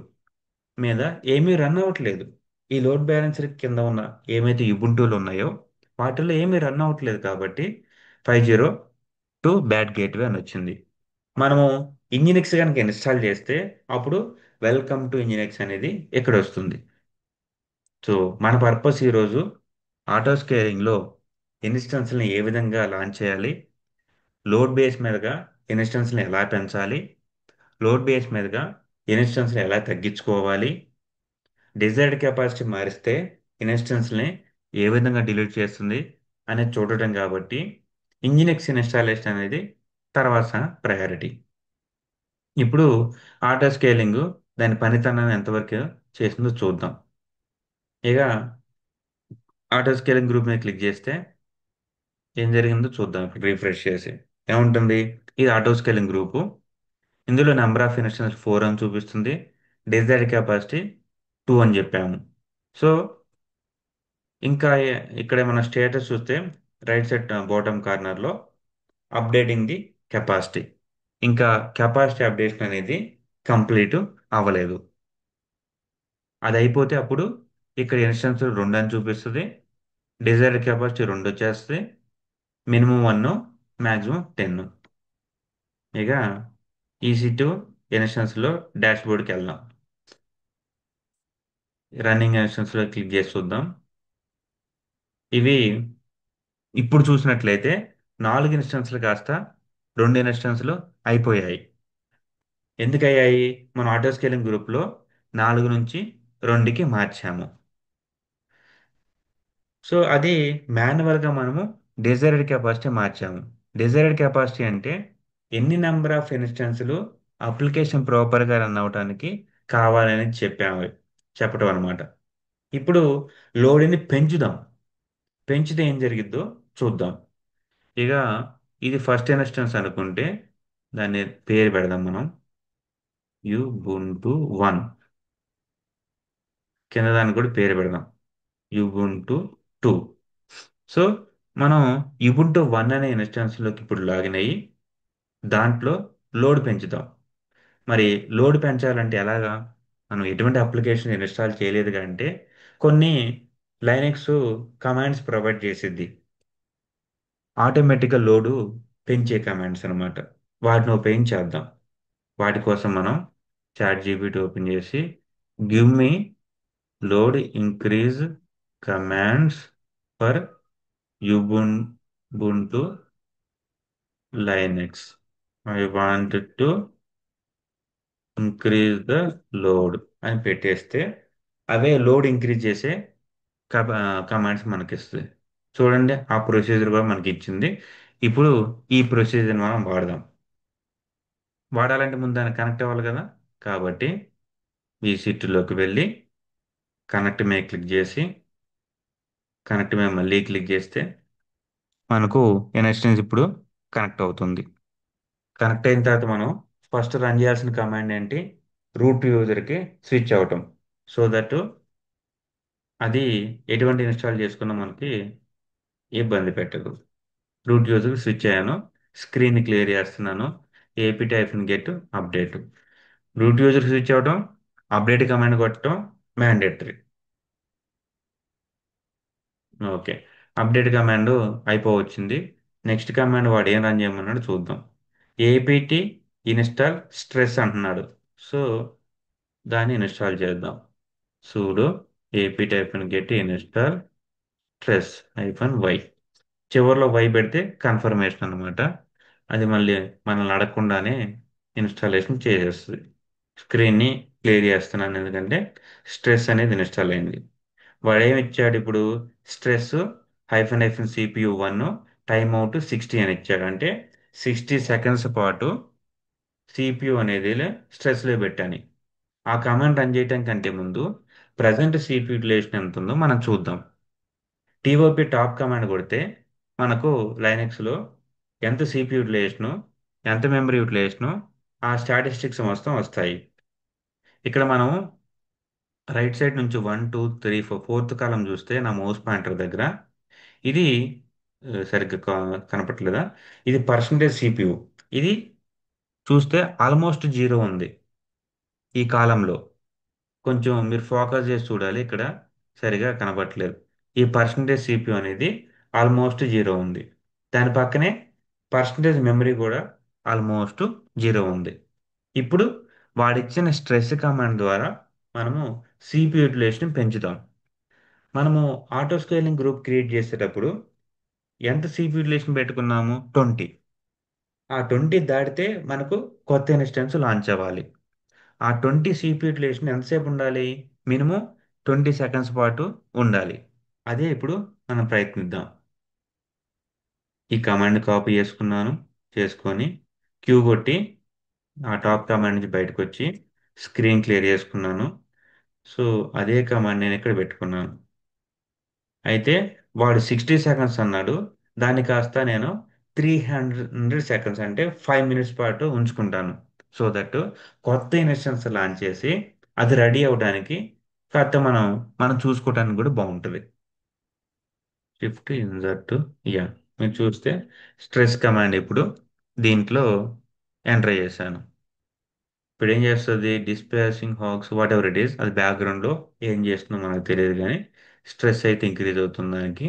మీద ఏమీ రన్ అవ్వట్లేదు. ఈ లోడ్ బ్యాలెన్సర్ కింద ఉన్న ఏమైతే యుబుంటూలు ఉన్నాయో వాటిలో ఏమీ రన్ అవ్వట్లేదు. కాబట్టి 502 బ్యాట్ గేట్వే అని వచ్చింది. మనము ఇంజినెక్స్ కనుక ఇన్స్టాల్ చేస్తే అప్పుడు వెల్కమ్ టు ఇంజినెక్స్ అనేది ఇక్కడ వస్తుంది. సో మన పర్పస్ ఈరోజు ఆటో స్కేలింగ్లో ఇన్స్టెన్స్ని ఏ విధంగా లాంచ్ చేయాలి, లోడ్ బేస్ మీదుగా ఇన్స్టెన్స్ని ఎలా పెంచాలి, లోడ్ బేస్ మీదుగా ఇన్స్టెన్స్ని ఎలా తగ్గించుకోవాలి, డిజైర్డ్ కెపాసిటీ మారిస్తే ఇన్స్టెన్స్ని ఏ విధంగా డిలీట్ చేస్తుంది అనేది చూడటం. కాబట్టి ఇంజినెక్స్ ఇన్స్టాలేషన్ అనేది తర్వాత ప్రయారిటీ. ఇప్పుడు ఆటో స్కేలింగ్ దాని పనితనాన్ని ఎంతవరకు చేసిందో చూద్దాం. ఇక ఆటో స్కేలింగ్ గ్రూప్ మీద క్లిక్ చేస్తే ఏం జరిగిందో చూద్దాం. ఇప్పుడు రీఫ్రెష్ చేసి ఏముంటుంది, ఇది ఆటో స్కేలింగ్ గ్రూపు. ఇందులో నెంబర్ ఆఫ్ ఇన్స్టెన్స్ 4 అని చూపిస్తుంది. డిజైర్డ్ కెపాసిటీ 2 అని చెప్పాము. సో ఇంకా ఇక్కడ మన స్టేటస్ చూస్తే రైట్ సైడ్ బాటమ్ కార్నర్లో అప్డేటింగ్ ది కెపాసిటీ, ఇంకా కెపాసిటీ అప్డేషన్ అనేది కంప్లీట్ అవ్వలేదు. అది అయిపోతే అప్పుడు ఇక్కడ ఇన్స్టెన్స్ 2 అని చూపిస్తుంది. డిజైర్డ్ కెపాసిటీ 2 వచ్చేస్తుంది. Minimum 1, maximum 10. ఇక EC2 ఇన్స్టెన్స్లో డాష్ బోర్డ్కి వెళ్దాం. రన్నింగ్ ఇన్స్టెన్స్లో క్లిక్ చేసి చూద్దాం. ఇవి ఇప్పుడు చూసినట్లయితే 4 ఇన్స్టెన్స్లు కాస్త 2 ఇన్స్టెన్స్లు అయిపోయాయి. ఎందుకు అయ్యాయి, మనం ఆటో స్కేలింగ్ గ్రూప్లో 4 నుంచి 2కి మార్చాము. సో అది మాన్యువల్గా మనము డిజైర్డ్ కెపాసిటీ మార్చాము. డిజైర్డ్ కెపాసిటీ అంటే ఎన్ని నెంబర్ ఆఫ్ ఇన్స్టెన్స్లు అప్లికేషన్ ప్రాపర్గా రన్ అవ్వడానికి కావాలని చెప్పడం అనమాట. ఇప్పుడు లోడ్ని పెంచుదాం. పెంచితే ఏం జరిగిద్దో చూద్దాం. ఇక ఇది ఫస్ట్ ఇన్స్టెన్స్ అనుకుంటే దాన్ని పేరు పెడదాం మనం, యుబుంటు 1. కింద దాన్ని కూడా పేరు పెడదాం, యుబుంటు 2. సో మనం యుబుంటు 1 అనే ఇన్స్టెన్స్లోకి ఇప్పుడు లాగిన్ అయ్యి దాంట్లో లోడ్ పెంచుతాం. మరి లోడ్ పెంచాలంటే ఎలాగా, మనం ఎటువంటి అప్లికేషన్ ఇన్స్టాల్ చేయలేదు అంటే కొన్ని లైనక్స్ కమాండ్స్ ప్రొవైడ్ చేసిద్ది. ఆటోమేటిక్గా లోడు పెంచే కమాండ్స్ అనమాట. వాటిని ఓపెన్ చేద్దాం. వాటి కోసం మనం చాట్ జీపీటీ ఓపెన్ చేసి give me load increase commands for Ubuntu Linux. I want to increase the load అని పెట్టేస్తే అవే లోడ్ ఇంక్రీజ్ చేసే కమాండ్స్ మనకి ఇస్తుంది. చూడండి, ఆ ప్రొసీజర్ కూడా మనకి ఇచ్చింది. ఇప్పుడు ఈ ప్రొసీజర్ మనం వాడదాం. వాడాలంటే ముందు దాన్ని కనెక్ట్ అవ్వాలి కదా. కాబట్టి ఈ సిటీలోకి వెళ్ళి కనెక్ట్ మీద క్లిక్ చేసి కనెక్ట్ మీద మళ్ళీ క్లిక్ చేస్తే మనకు ఇన్స్టెన్స్ ఇప్పుడు కనెక్ట్ అవుతుంది. కనెక్ట్ అయిన తర్వాత మనం ఫస్ట్ రన్ చేయాల్సిన కమాండ్ ఏంటి? రూట్ యూజర్కి స్విచ్ అవ్వటం. సో దట్ అది ఎటువంటి ఇన్స్టాల్ చేసుకున్నా మనకి ఇబ్బంది పెట్టదు. రూట్ యూజర్కి స్విచ్ అయ్యాను. స్క్రీన్ క్లియర్ చేస్తున్నాను. AP hyphen get update. Root user switch అవ్వటం, అప్డేట్ కమాండ్ కొట్టడం మ్యాండేటరీ. ఓకే, అప్డేట్ కమాండ్ అయిపోవచ్చింది. నెక్స్ట్ కమాండ్ వాడు ఏం రన్ చేయమన్నాడు చూద్దాం. ఏపీటీ ఇన్స్టాల్ స్ట్రెస్ అంటున్నాడు. సో దాన్ని ఇన్స్టాల్ చేద్దాం. sudo apt get install stress -y. చివరిలో వై పెడితే కన్ఫర్మేషన్ అనమాట. అది మళ్ళీ మనల్ని అడగకుండానే ఇన్స్టాలేషన్ చేసేస్తుంది. స్క్రీన్ని క్లియర్ చేస్తున్నాను ఎందుకంటే స్ట్రెస్ అనేది ఇన్స్టాల్ అయింది. వాడు ఏమి ఇచ్చాడు ఇప్పుడు? స్ట్రెస్ -CPU 1 టైమ్ అవుట్ 60 అని ఇచ్చాడు. అంటే 60 సెకండ్స్ పాటు సిపియు అనేది స్ట్రెస్లో పెట్టాను. ఆ కమాండ్ రన్ చేయటం కంటే ముందు ప్రజెంట్ సిపియు యూటిలైజేషన్ ఎంత ఉందో మనం చూద్దాం. టీఓపి టాప్ కమాండ్ కొడితే మనకు లైనక్స్లో ఎంత సిపియు యూటిలైజేషను, ఎంత మెమరీ యూటిలైజేషను, ఆ స్టాటిస్టిక్స్ మొత్తం వస్తాయి. ఇక్కడ మనం రైట్ సైడ్ నుంచి 1 2 3 4 ఫోర్త్ కాలం చూస్తే నా మౌస్ పాయింటర్ దగ్గర ఇది సరిగ్గా కనపట్లేదా? ఇది పర్సంటేజ్ సిపియు. ఇది చూస్తే ఆల్మోస్ట్ జీరో ఉంది ఈ కాలంలో. కొంచెం మీరు ఫోకస్ చేసి చూడాలి, ఇక్కడ సరిగా కనపట్లేదు. ఈ పర్సంటేజ్ సిపియు అనేది ఆల్మోస్ట్ జీరో ఉంది. దాని పక్కనే పర్సంటేజ్ మెమరీ కూడా ఆల్మోస్ట్ జీరో ఉంది. ఇప్పుడు వాడిచ్చిన స్ట్రెస్ కమాండ్ ద్వారా మనము సిపియు యూటిలైజేషన్ పెంచుదాం. మనము ఆటో స్కేలింగ్ గ్రూప్ క్రియేట్ చేసేటప్పుడు ఎంత సిపియు యూటిలైజేషన్ పెట్టుకున్నాము? 20. ఆ 20 దాటితే మనకు కొత్త ఇన్స్టెన్స్ లాంచ్ అవ్వాలి. ఆ 20 సిపి యూటిలైజేషన్ ఎంతసేపు ఉండాలి? మినిమం 20 సెకండ్స్ పాటు ఉండాలి. అదే ఇప్పుడు మనం ప్రయత్నిద్దాం. ఈ కమాండ్ కాపీ చేసుకొని క్యూ కొట్టి ఆ టాప్ కమాండ్ నుంచి బయటకు వచ్చి స్క్రీన్ క్లియర్ చేసుకున్నాను. సో అదే కమాండ్ నేను ఇక్కడ పెట్టుకున్నాను. అయితే వాడు 60 సెకండ్స్ అన్నాడు. దాన్ని కాస్త నేను 300 సెకండ్స్ అంటే 5 మినిట్స్ పాటు ఉంచుకుంటాను. సో దట్ కొత్త ఇన్స్టెన్స్ లాంచ్ చేసి అది రెడీ అవ్వడానికి కాస్త మనం చూసుకోవడానికి కూడా బాగుంటుంది. షిఫ్ట్ ఇన్సర్ట్, యా, మీరు చూస్తే స్ట్రెస్ కమాండ్ ఇప్పుడు దీంట్లో ఎంటర్ చేశాను. ఇప్పుడు ఏం చేస్తుంది? Displacing హాక్స్ what ever it is, అది బ్యాక్గ్రౌండ్లో ఏం చేస్తుందో మనకు తెలియదు కానీ స్ట్రెస్ అయితే ఇంక్రీజ్ అవుతుంది దానికి.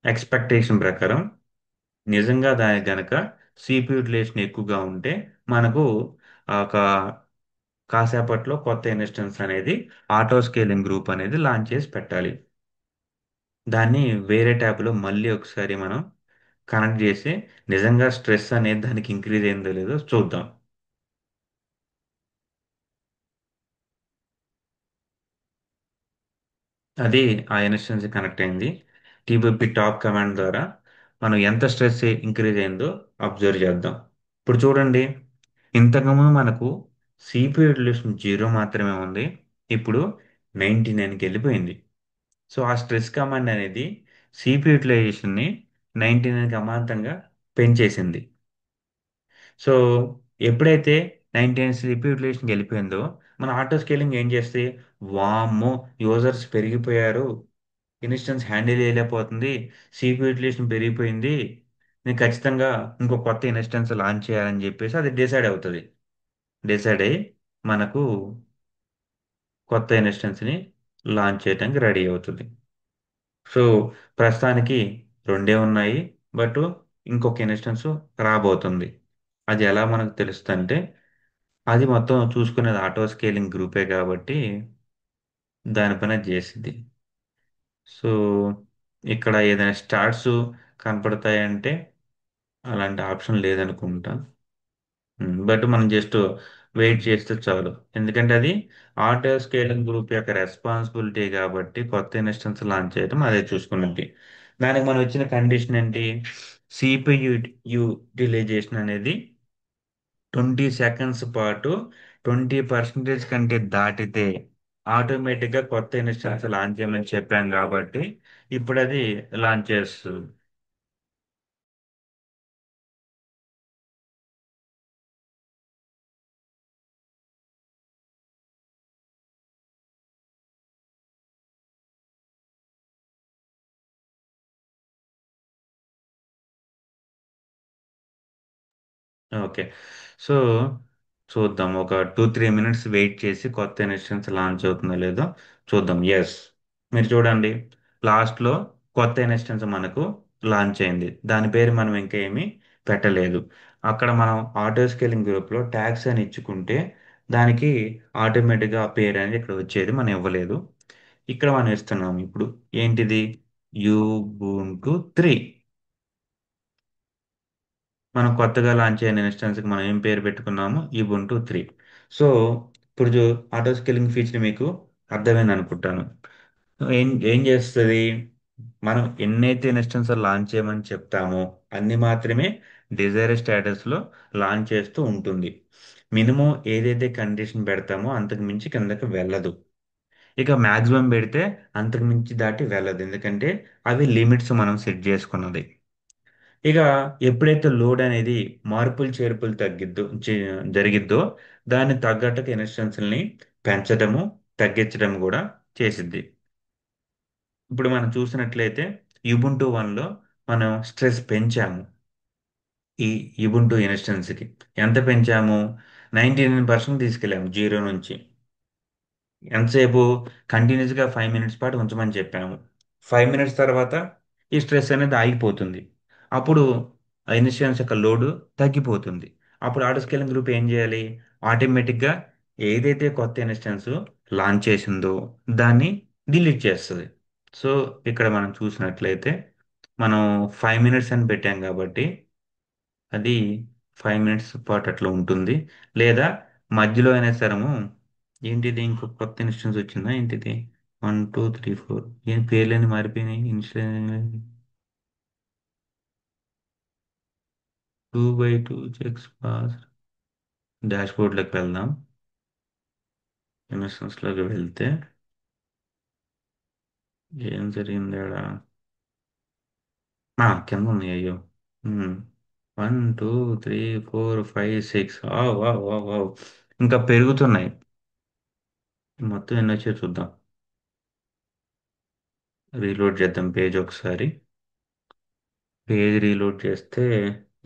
ఎక్స్పెక్టేషన్ ప్రకారం నిజంగా దానికి గనక సిపియు యూటిలైజేషన్ ఎక్కువగా ఉంటే మనకు ఒక కాసేపట్లో కొత్త ఇన్స్టెన్స్ అనేది ఆటో స్కేలింగ్ గ్రూప్ అనేది లాంచ్ చేసి పెట్టాలి. దాన్ని వేరే ట్యాబ్లో మళ్ళీ ఒకసారి మనం కనెక్ట్ చేసి నిజంగా స్ట్రెస్ అనేది దానికి ఇంక్రీజ్ అయిందో లేదో చూద్దాం. అది ఆ ఇన్స్టెన్స్ కనెక్ట్ అయింది. టీబీపీ టాప్ కమాండ్ ద్వారా మనం ఎంత స్ట్రెస్ ఇంక్రీజ్ అయిందో అబ్జర్వ్ చేద్దాం. ఇప్పుడు చూడండి, ఇంతకుముందు మనకు సిపియు యూటిలైజేషన్ 0 మాత్రమే ఉంది. ఇప్పుడు 99కి వెళ్ళిపోయింది. సో ఆ స్ట్రెస్ కమాండ్ అనేది సిపియు యూటిలైజేషన్ని 99కి అమాంతంగా పెంచేసింది. సో ఎప్పుడైతే 99 సిపియు యూటిలైజేషన్కి వెళ్ళిపోయిందో మన ఆటో స్కేలింగ్ ఏం చేస్తే, వామ్మో యూజర్స్ పెరిగిపోయారు, ఇన్స్టెన్స్ హ్యాండిల్ చేయలేకపోతుంది, సిపియు యూటిలైజేషన్ పెరిగిపోయింది, నేను ఖచ్చితంగా ఇంకో కొత్త ఇన్స్టెన్స్ లాంచ్ చేయాలని చెప్పేసి అది డిసైడ్ అవుతుంది. డిసైడ్ అయ్యి మనకు కొత్త ఇన్స్టెన్స్ని లాంచ్ చేయడానికి రెడీ అవుతుంది. సో ప్రస్తుతానికి రెండే ఉన్నాయి. బట్ ఇంకొక ఇన్స్టెన్స్ రాబోతుంది. అది ఎలా మనకు తెలుస్తుంది అంటే అది మొత్తం చూసుకునేది ఆటో స్కేలింగ్ గ్రూపే కాబట్టి దానిపైన చేసింది. సో ఇక్కడ ఏదైనా స్టార్ట్స్ కనపడతాయంటే అలాంటి ఆప్షన్ లేదనుకుంటా. బట్ మనం జస్ట్ వెయిట్ చేస్తే చాలు. ఎందుకంటే అది ఆటో స్కేలింగ్ గ్రూప్ యొక్క రెస్పాన్సిబిలిటీ కాబట్టి కొత్త ఇన్స్టెన్స్ లాంచ్ చేయడం అదే చూసుకున్నది. దానికి మనం ఇచ్చిన కండిషన్ ఏంటి? సిపియు యూటిలైజేషన్ అనేది 20 సెకండ్స్ పాటు 20% కంటే దాటితే ఆటోమేటిక్గా కొత్త ఇన్స్టెన్స్ లాంచ్ చేయమని చెప్పాం కాబట్టి ఇప్పుడు అది లాంచ్ చేస్తుంది. ఓకే. సో చూద్దాం. ఒక 2-3 మినిట్స్ వెయిట్ చేసి కొత్త ఇన్స్టెన్స్ లాంచ్ అవుతుందో లేదో చూద్దాం. ఎస్, మీరు చూడండి, లాస్ట్లో కొత్త ఇన్స్టెన్స్ మనకు లాంచ్ అయింది. దాని పేరు మనం ఇంకా ఏమీ పెట్టలేదు. అక్కడ మనం ఆటో స్కేలింగ్ గ్రూప్లో ట్యాగ్స్ అని ఇచ్చుకుంటే దానికి ఆటోమేటిక్గా ఆ పేరు అనేది ఇక్కడ వచ్చేది, మనం ఇవ్వలేదు. ఇక్కడ మనం ఇస్తున్నాం ఇప్పుడు. ఏంటిది? యూబుంటు 3. మనం కొత్తగా లాంచ్ అయిన ఇన్స్టెన్స్కి మనం ఏం పేరు పెట్టుకున్నాము? Ubuntu 3. సో ఇప్పుడు ఆటో స్కేలింగ్ ఫీచర్ మీకు అర్థమైంది అనుకుంటాను. ఏం ఏం చేస్తుంది? మనం ఎన్నైతే ఇన్స్టెన్స్ లాంచ్ చేయమని చెప్తామో అన్ని మాత్రమే డిజైర్ స్టేటస్లో లాంచ్ చేస్తూ ఉంటుంది. మినిమం ఏదైతే కండిషన్ పెడతామో అంతకు మించి కిందకి వెళ్ళదు. ఇక మాక్సిమం పెడితే అంతకు మించి దాటి వెళ్ళదు. ఎందుకంటే అవి లిమిట్స్ మనం సెట్ చేసుకున్నది. ఇక ఎప్పుడైతే లోడ్ అనేది మార్పులు చేర్పులు జరిగిద్దో దాన్ని తగ్గట్టుగా ఇన్స్టెన్స్ని పెంచడము తగ్గించడం కూడా చేసిద్ది. ఇప్పుడు మనం చూసినట్లయితే Ubuntu 1లో మనం స్ట్రెస్ పెంచాము. ఈ Ubuntu ఇన్స్టెన్స్కి ఎంత పెంచాము? 99% తీసుకెళ్ళాము జీరో నుంచి. ఎంతసేపు? కంటిన్యూస్గా 5 మినిట్స్ పాటు ఉంచమని చెప్పాము. 5 మినిట్స్ తర్వాత ఈ స్ట్రెస్ అనేది ఆగిపోతుంది. అప్పుడు ఆ ఇన్సూరెన్స్ యొక్క లోడు తగ్గిపోతుంది. అప్పుడు ఆటో స్కేలింగ్ గ్రూప్ ఏం చేయాలి? ఆటోమేటిక్గా ఏదైతే కొత్త ఇన్స్టెన్స్ లాంచ్ చేసిందో దాన్ని డిలీట్ చేస్తుంది. సో ఇక్కడ మనం చూసినట్లయితే మనం 5 మినిట్స్ అని పెట్టాం కాబట్టి అది 5 మినిట్స్ పాటు అట్లా ఉంటుంది. లేదా మధ్యలో అయినా సరము ఏంటిది ఇంకో కొత్త ఇన్స్టెన్స్ వచ్చిందా ఏంటిది? 1 2 3 4 ఏం పేర్లేని మారిపోయినాయి. Instance 2/2 checks pass. డాష్ బోర్డ్లోకి వెళ్దాం. ఇన్స్టెన్స్లోకి వెళ్తే ఏం జరిగింది ఆడ? కింద ఉంది, అయ్యో. 1 2 3 4 5 6. ఇంకా పెరుగుతున్నాయి. మొత్తం ఎన్ని వచ్చాయో చూద్దాం. రీలోడ్ చేద్దాం పేజ్ ఒకసారి. పేజ్ రీలోడ్ చేస్తే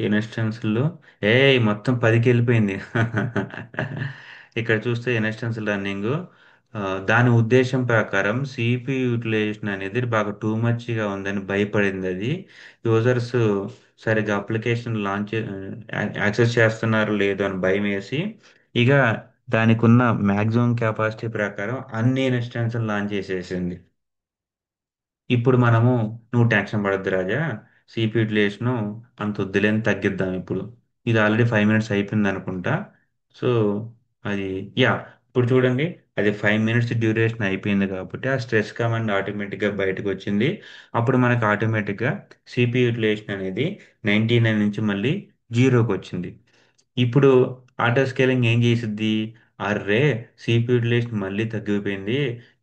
ఇన్స్టెన్స్లో ఏ మొత్తం 10కి వెళ్ళిపోయింది. ఇక్కడ చూస్తే ఇన్స్టెన్స్ రన్నింగ్. దాని ఉద్దేశం ప్రకారం సిపియు యూటిలైజేషన్ అనేది బాగా టూ మచ్గా ఉందని భయపడింది అది. యూజర్స్ సరిగ్గా అప్లికేషన్ లాంచ్ యాక్సెస్ చేస్తున్నారు లేదు అని భయం వేసి ఇక దానికి ఉన్న మ్యాక్సిమం కెపాసిటీ ప్రకారం అన్ని ఇన్స్టెన్స్ లాంచ్ చేసేసింది. ఇప్పుడు మనము నువ్వు టెన్షన్ పడద్దు రాజా, సిపి యూటిలైజేషన్ అంత వద్దులేని తగ్గిద్దాం ఇప్పుడు. ఇది ఆల్రెడీ 5 మినిట్స్ అయిపోయింది అనుకుంటా. సో అది, యా, ఇప్పుడు చూడండి, అది 5 మినిట్స్ డ్యూరేషన్ అయిపోయింది కాబట్టి ఆ స్ట్రెస్ కమాండ్ ఆటోమేటిక్గా బయటకు వచ్చింది. అప్పుడు మనకు ఆటోమేటిక్గా సిపి యూటిలైజేషన్ అనేది 99 నుంచి మళ్ళీ జీరోకి వచ్చింది. ఇప్పుడు ఆటో స్కేలింగ్ ఏం చేసిద్ది? అర్రే, సిపి యూటిలైజేషన్ మళ్ళీ తగ్గిపోయింది,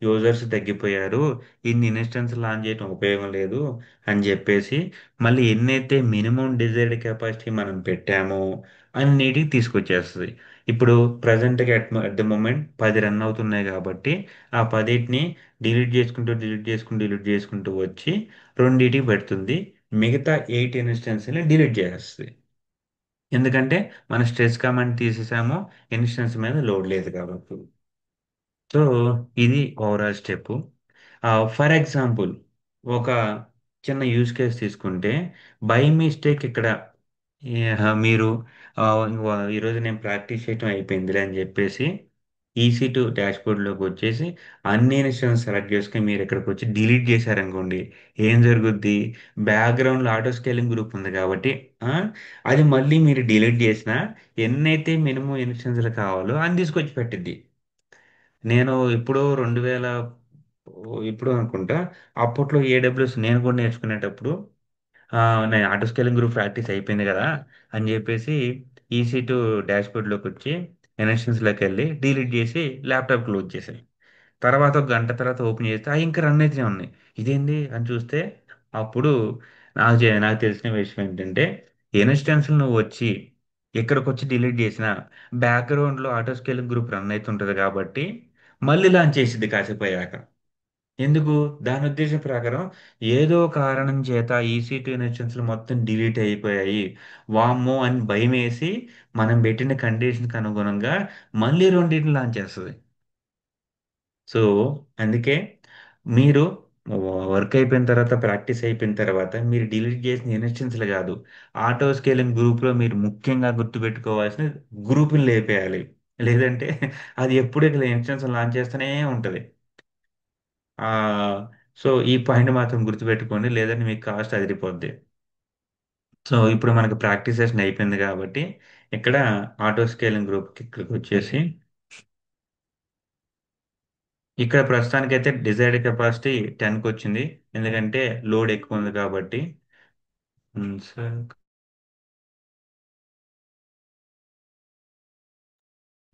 యూజర్స్ తగ్గిపోయారు, ఇన్ని ఇన్స్టెన్స్ లాంచ్ చేయడం ఉపయోగం లేదు అని చెప్పేసి మళ్ళీ ఎన్నైతే మినిమం డిజైర్డ్ కెపాసిటీ మనం పెట్టామో అన్నిటికి తీసుకొచ్చేస్తుంది. ఇప్పుడు ప్రజెంట్గా అట్ ద మూమెంట్ 10 రన్ అవుతున్నాయి కాబట్టి ఆ 10ని డిలీట్ చేసుకుంటూ వచ్చి రెండింటికి పెడుతుంది. మిగతా 8 ఇన్స్టెన్స్ని డిలీట్ చేసేస్తుంది. ఎందుకంటే మన స్ట్రెస్ కమాండ్ తీసేసాము, ఇన్స్టెన్స్ మీద లోడ్ లేదు కాబట్టి. సో ఇది ఓవరాల్ స్టెప్. ఫర్ ఎగ్జాంపుల్, ఒక చిన్న యూజ్ కేస్ తీసుకుంటే బై మిస్టేక్ ఇక్కడ మీరు ఈరోజు నేను ప్రాక్టీస్ చేయటం అయిపోయిందిలే అని చెప్పేసి ఈసీ2 డాష్బోర్డ్లోకి వచ్చేసి అన్ని ఇన్స్టెన్స్ సెలెక్ట్ చేసుకుని మీరు ఇక్కడికి వచ్చి డిలీట్ చేశారనుకోండి, ఏం జరుగుద్ది? బ్యాక్గ్రౌండ్లో ఆటో స్కేలింగ్ గ్రూప్ ఉంది కాబట్టి ఆ, అది మళ్ళీ మీరు డిలీట్ చేసినా ఎన్నైతే మినిమం ఇన్స్టెన్స్లు కావాలో అని తీసుకొచ్చి పెట్టిద్ది. నేను ఇప్పుడు 2000 ఇప్పుడు అనుకుంటా, అప్పట్లో ఏడబ్ల్యూఎస్ నేను కూడా నేర్చుకునేటప్పుడు ఆ, నేను ఆటో స్కేలింగ్ గ్రూప్ ప్రాక్టీస్ అయిపోయింది కదా అని చెప్పేసి ఈసీ2 డాష్బోర్డ్లోకి వచ్చి ఎనెక్షన్స్లోకి వెళ్ళి డిలీట్ చేసి ల్యాప్టాప్ క్లోజ్ చేశాను. తర్వాత ఒక గంట తర్వాత ఓపెన్ చేస్తే అవి ఇంకా రన్ అయితేనే ఉన్నాయి. ఇదేంది అని చూస్తే అప్పుడు నాకు తెలిసిన విషయం ఏంటంటే, ఇన్స్టెన్స్ నువ్వు వచ్చి ఇక్కడికి వచ్చి డిలీట్ చేసిన బ్యాక్గ్రౌండ్లో ఆటో స్కేలింగ్ గ్రూప్ రన్ అవుతుంటుంది కాబట్టి మళ్ళీ లాంచ్ చేసిద్ది కాసేపు అయ్యాక. ఎందుకు? దాని ఉద్దేశం ప్రకారం ఏదో కారణం చేత ఈసీ2 ఇన్స్టెన్స్లు మొత్తం డిలీట్ అయిపోయాయి, వామ్మో అని భయం వేసి మనం పెట్టిన కండిషన్కి అనుగుణంగా మళ్ళీ రెండింటిని లాంచ్ చేస్తుంది. సో అందుకే మీరు వర్క్ అయిపోయిన తర్వాత, ప్రాక్టీస్ అయిపోయిన తర్వాత మీరు డిలీట్ చేసిన ఇన్స్టెన్స్లు కాదు, ఆటో స్కేలింగ్ గ్రూప్లో మీరు ముఖ్యంగా గుర్తుపెట్టుకోవాల్సిన గ్రూపులు లేపేయాలి. లేదంటే అది ఎప్పుడు ఇక్కడ ఇన్స్టెన్స్ లాంచ్ చేస్తూనే ఉంటుంది. ఆ, సో ఈ పాయింట్ మాత్రం గుర్తుపెట్టుకోండి, లేదంటే మీకు కాస్ట్ అదిరిపోద్ది. సో ఇప్పుడు మనకు ప్రాక్టీస్ సెషన్ అయిపోయింది కాబట్టి ఇక్కడ ఆటో స్కేలింగ్ గ్రూప్కి ఇక్కడికి వచ్చేసి ఇక్కడ ప్రస్తుతానికైతే డిజైర్డ్ కెపాసిటీ 10కి వచ్చింది. ఎందుకంటే లోడ్ ఎక్కువ ఉంది కాబట్టి. సార్,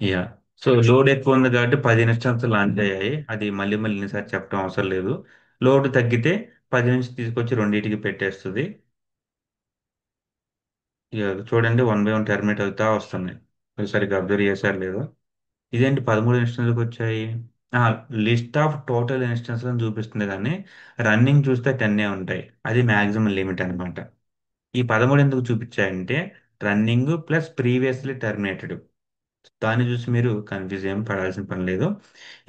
యా, సో లోడ్ ఎక్కువ ఉంది కాబట్టి 10 ఇన్స్టెన్స్ లాంచ్ అయ్యాయి. అది మళ్ళీ మళ్ళీ ఎన్నిసార్లు చెప్పడం అవసరం లేదు. లోడ్ తగ్గితే 10 నుంచి తీసుకొచ్చి రెండింటికి పెట్టేస్తుంది. ఇక చూడండి, 1 బై 1 టర్మినేట్ అవుతా వస్తున్నాయి. మీరు సరిగ్గా అబ్జర్వ్ చేశారు లేదు? ఇదేంటి 13 ఇన్స్టెన్స్కి వచ్చాయి? లిస్ట్ ఆఫ్ టోటల్ ఇన్స్టెన్స్ అని చూపిస్తుంది కానీ రన్నింగ్ చూస్తే 10 ఉంటాయి. అది మ్యాక్సిమం లిమిట్ అనమాట. ఈ 13 ఎందుకు చూపించాయంటే రన్నింగ్ ప్లస్ ప్రీవియస్లీ టర్మినేటెడ్. దాన్ని చూసి మీరు కన్ఫ్యూజ్ ఏం పడాల్సిన పని లేదు.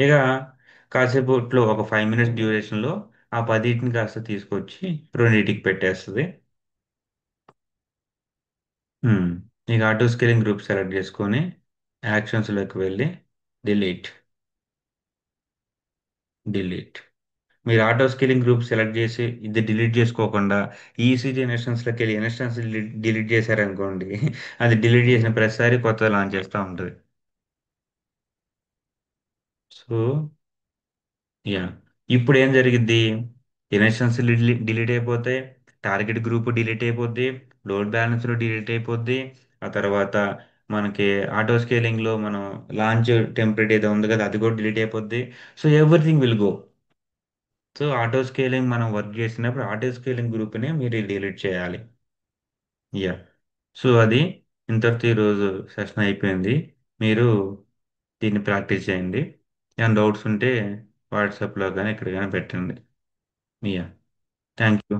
ఇక కాసేపుట్లో ఒక 5 మినిట్స్ డ్యూరేషన్లో ఆ 10ని కాస్త తీసుకొచ్చి రెండింటికి పెట్టేస్తుంది. హ్మ్. ఇక ఆటో స్కేలింగ్ గ్రూప్ సెలెక్ట్ చేసుకొని యాక్షన్స్లోకి వెళ్ళి డిలీట్, డిలీట్. మీరు ఆటో స్కేలింగ్ గ్రూప్ సెలెక్ట్ చేసి ఇది డిలీట్ చేసుకోకుండా ఈసీజీ ఇన్స్టెన్స్లోకి వెళ్ళి ఇన్స్టెన్స్ డిలీట్ చేశారనుకోండి, అది డిలీట్ చేసిన ప్రతిసారి కొత్తగా లాంచ్ చేస్తూ ఉంటుంది. సో యా, ఇప్పుడు ఏం జరిగిద్ది? ఇన్స్టెన్స్ డిలీట్ అయిపోతాయి, టార్గెట్ గ్రూప్ డిలీట్ అయిపోద్ది, లోడ్ బ్యాలెన్స్లో డిలీట్ అయిపోద్ది. ఆ తర్వాత మనకి ఆటో స్కేలింగ్లో మనం లాంచ్ టెంప్లెట్ ఏదో ఉంది కదా, అది కూడా డిలీట్ అయిపోద్ది. So everything will go. So auto scaling మనం వర్క్ చేసినప్పుడు ఆటో స్కేలింగ్ గ్రూప్ని మీరు డిలీట్ చేయాలి. యా, సో అది ఇంతటితో ఈరోజు సెషన్ అయిపోయింది. మీరు దీన్ని ప్రాక్టీస్ చేయండి. ఏమైనా డౌట్స్ ఉంటే వాట్సాప్లో కానీ ఎక్కడ కానీ పెట్టండి. Yeah, thank you.